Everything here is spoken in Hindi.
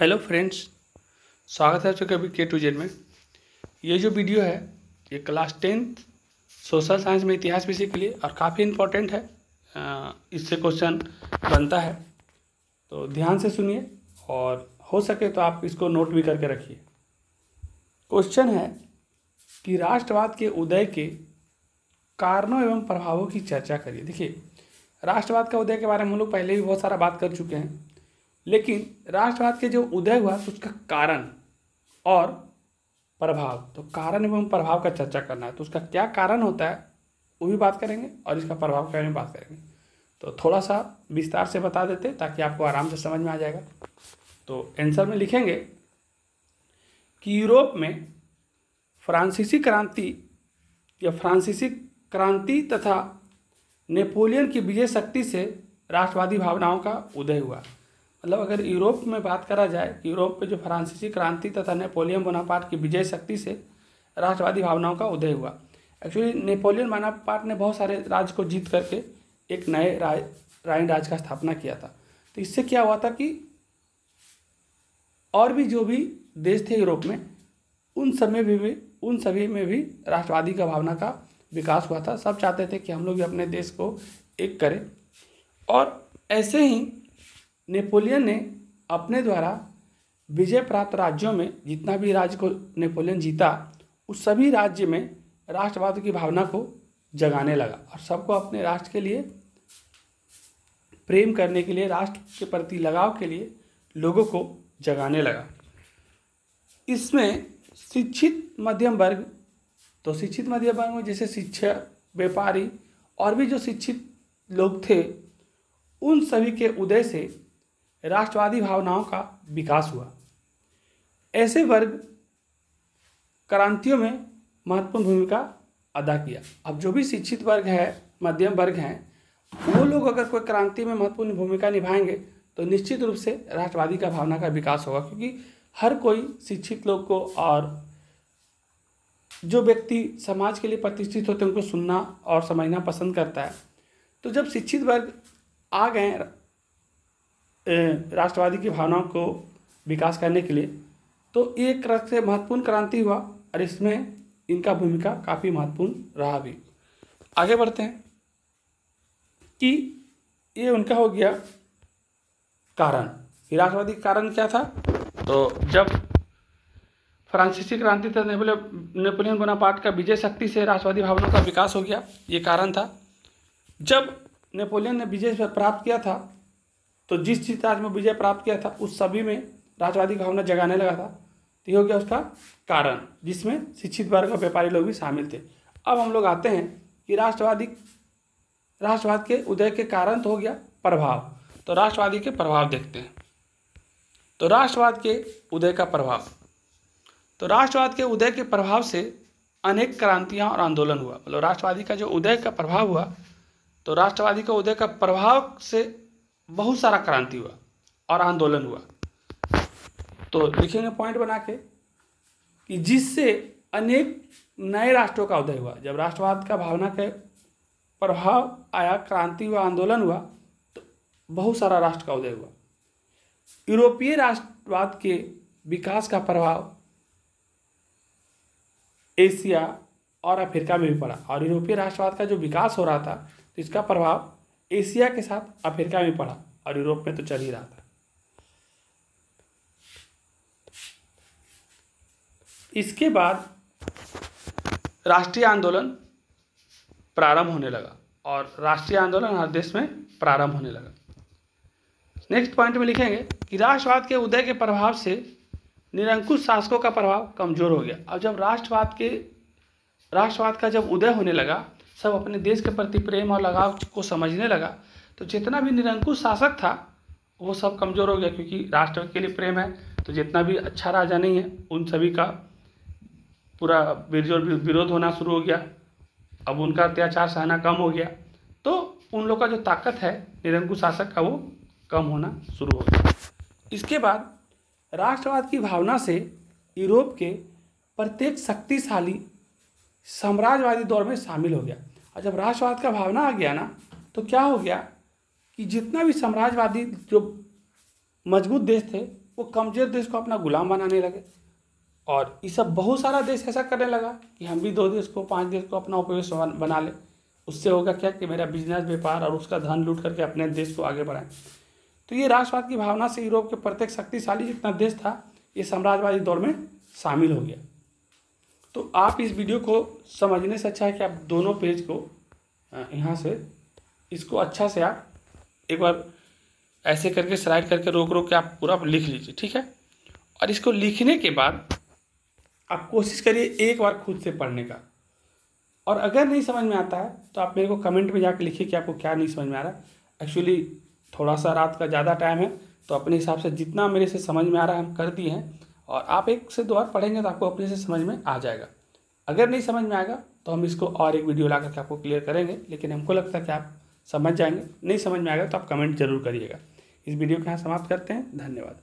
हेलो फ्रेंड्स, स्वागत है आपका K2Z में। ये जो वीडियो है ये क्लास 10th सोशल साइंस में इतिहास विषय के लिए और काफ़ी इम्पोर्टेंट है। इससे क्वेश्चन बनता है तो ध्यान से सुनिए और हो सके तो आप इसको नोट भी करके रखिए। क्वेश्चन है कि राष्ट्रवाद के उदय के कारणों एवं प्रभावों की चर्चा करिए। देखिए, राष्ट्रवाद का उदय के बारे में हम लोग पहले भी बहुत सारा बात कर चुके हैं, लेकिन राष्ट्रवाद के जो उदय हुआ तो उसका कारण और प्रभाव, तो कारण एवं प्रभाव का चर्चा करना है। तो उसका क्या कारण होता है वो भी बात करेंगे और इसका प्रभाव के बारे में बात करेंगे। तो थोड़ा सा विस्तार से बता देते ताकि आपको आराम से समझ में आ जाएगा। तो आंसर में लिखेंगे कि यूरोप में फ्रांसीसी क्रांति तथा नेपोलियन की विजय शक्ति से राष्ट्रवादी भावनाओं का उदय हुआ। मतलब अगर यूरोप में बात करा जाए, यूरोप में जो फ्रांसीसी क्रांति तथा नेपोलियन बोनापार्ट की विजय शक्ति से राष्ट्रवादी भावनाओं का उदय हुआ। एक्चुअली नेपोलियन बोनापार्ट ने बहुत सारे राज्य को जीत करके एक नए राइन राज्य का स्थापना किया था। तो इससे क्या हुआ था कि और भी जो भी देश थे यूरोप में, उन सभी में भी राष्ट्रवादी का भावना का विकास हुआ था। सब चाहते थे कि हम लोग भी अपने देश को एक करें। और ऐसे ही नेपोलियन ने अपने द्वारा विजय प्राप्त राज्यों में जितना भी राज्य को नेपोलियन जीता, उस सभी राज्य में राष्ट्रवाद की भावना को जगाने लगा और सबको अपने राष्ट्र के लिए प्रेम करने के लिए, राष्ट्र के प्रति लगाव के लिए लोगों को जगाने लगा। इसमें शिक्षित मध्यम वर्ग, तो शिक्षित मध्यम वर्ग में जैसे शिक्षक, व्यापारी और भी जो शिक्षित लोग थे, उन सभी के उदय से राष्ट्रवादी भावनाओं का विकास हुआ। ऐसे वर्ग क्रांतियों में महत्वपूर्ण भूमिका अदा किया। अब जो भी शिक्षित वर्ग है, मध्यम वर्ग हैं, वो लोग अगर कोई क्रांति में महत्वपूर्ण भूमिका निभाएंगे तो निश्चित रूप से राष्ट्रवादी का भावना का विकास होगा, क्योंकि हर कोई शिक्षित लोग को और जो व्यक्ति समाज के लिए प्रतिष्ठित होते हैं उनको सुनना और समझना पसंद करता है। तो जब शिक्षित वर्ग आ गए राष्ट्रवादी की भावनाओं को विकास करने के लिए, तो एक तरह से महत्वपूर्ण क्रांति हुआ और इसमें इनका भूमिका काफ़ी महत्वपूर्ण रहा भी। आगे बढ़ते हैं कि ये उनका हो गया कारण। राष्ट्रवादी कारण क्या था? तो जब फ्रांसीसी क्रांति तथा नेपोलियन बोनापार्ट का विजय शक्ति से राष्ट्रवादी भावनाओं का विकास हो गया, ये कारण था। जब नेपोलियन ने विजय प्राप्त किया था तो जिस राज्य में विजय प्राप्त किया था उस सभी में राष्ट्रवादी भावना जगाने लगा था। तो ये हो गया उसका कारण, जिसमें शिक्षित वर्ग और व्यापारी लोग भी शामिल थे। अब हम लोग आते हैं कि राष्ट्रवाद के उदय के कारण तो हो गया प्रभाव। तो राष्ट्रवादी के प्रभाव देखते हैं। तो राष्ट्रवाद के उदय का प्रभाव, तो राष्ट्रवाद के उदय के प्रभाव से अनेक क्रांतियां और आंदोलन हुआ। मतलब राष्ट्रवादी का जो उदय का प्रभाव हुआ, तो राष्ट्रवादी का उदय का प्रभाव से बहुत सारा क्रांति हुआ और आंदोलन हुआ। तो लिखेंगे पॉइंट बना के कि जिससे अनेक नए राष्ट्रों का उदय हुआ। जब राष्ट्रवाद का भावना के प्रभाव आया, क्रांति हुआ, आंदोलन हुआ, तो बहुत सारा राष्ट्र का उदय हुआ। यूरोपीय राष्ट्रवाद के विकास का प्रभाव एशिया और अफ्रीका में भी पड़ा। और यूरोपीय राष्ट्रवाद का जो विकास हो रहा था तो इसका प्रभाव एशिया के साथ अफ्रीका में पड़ा और यूरोप में तो चल ही रहा था। इसके बाद राष्ट्रीय आंदोलन प्रारंभ होने लगा और राष्ट्रीय आंदोलन हर देश में प्रारंभ होने लगा। नेक्स्ट पॉइंट में लिखेंगे कि राष्ट्रवाद के उदय के प्रभाव से निरंकुश शासकों का प्रभाव कमजोर हो गया। अब जब राष्ट्रवाद का जब उदय होने लगा, सब अपने देश के प्रति प्रेम और लगाव को समझने लगा, तो जितना भी निरंकुश शासक था वो सब कमज़ोर हो गया, क्योंकि राष्ट्र के लिए प्रेम है। तो जितना भी अच्छा राजा नहीं है उन सभी का पूरा विरोध होना शुरू हो गया। अब उनका अत्याचार सहना कम हो गया, तो उन लोग का जो ताकत है निरंकुश शासक का वो कम होना शुरू हो गया। इसके बाद राष्ट्रवाद की भावना से यूरोप के प्रत्येक शक्तिशाली साम्राज्यवादी दौर में शामिल हो गया। और जब राष्ट्रवाद का भावना आ गया ना, तो क्या हो गया कि जितना भी साम्राज्यवादी जो मजबूत देश थे वो कमज़ोर देश को अपना गुलाम बनाने लगे। और ये सब बहुत सारा देश ऐसा करने लगा कि हम भी 2 देश को 5 देश को अपना उपयोगी बना ले। उससे होगा क्या कि मेरा बिजनेस व्यापार और उसका धन लूट करके अपने देश को आगे बढ़ाएं। तो ये राष्ट्रवाद की भावना से यूरोप के प्रत्येक शक्तिशाली जितना देश था ये साम्राज्यवादी दौर में शामिल हो गया। तो आप इस वीडियो को समझने से अच्छा है कि आप दोनों पेज को यहाँ से इसको अच्छा से आप एक बार ऐसे करके स्लाइड करके रोक रोक के आप पूरा लिख लीजिए, ठीक है। और इसको लिखने के बाद आप कोशिश करिए एक बार खुद से पढ़ने का। और अगर नहीं समझ में आता है तो आप मेरे को कमेंट में जाकर लिखिए कि आपको क्या नहीं समझ में आ रहा है। एक्चुअली थोड़ा सा रात का ज़्यादा टाइम है तो अपने हिसाब से जितना मेरे से समझ में आ रहा है हम कर दिए हैं, और आप 1 से 2 बार पढ़ेंगे तो आपको अपने से समझ में आ जाएगा। अगर नहीं समझ में आएगा तो हम इसको और एक वीडियो ला करके आपको क्लियर करेंगे, लेकिन हमको लगता है कि आप समझ जाएंगे। नहीं समझ में आएगा तो आप कमेंट जरूर करिएगा। इस वीडियो को यहाँ समाप्त करते हैं। धन्यवाद।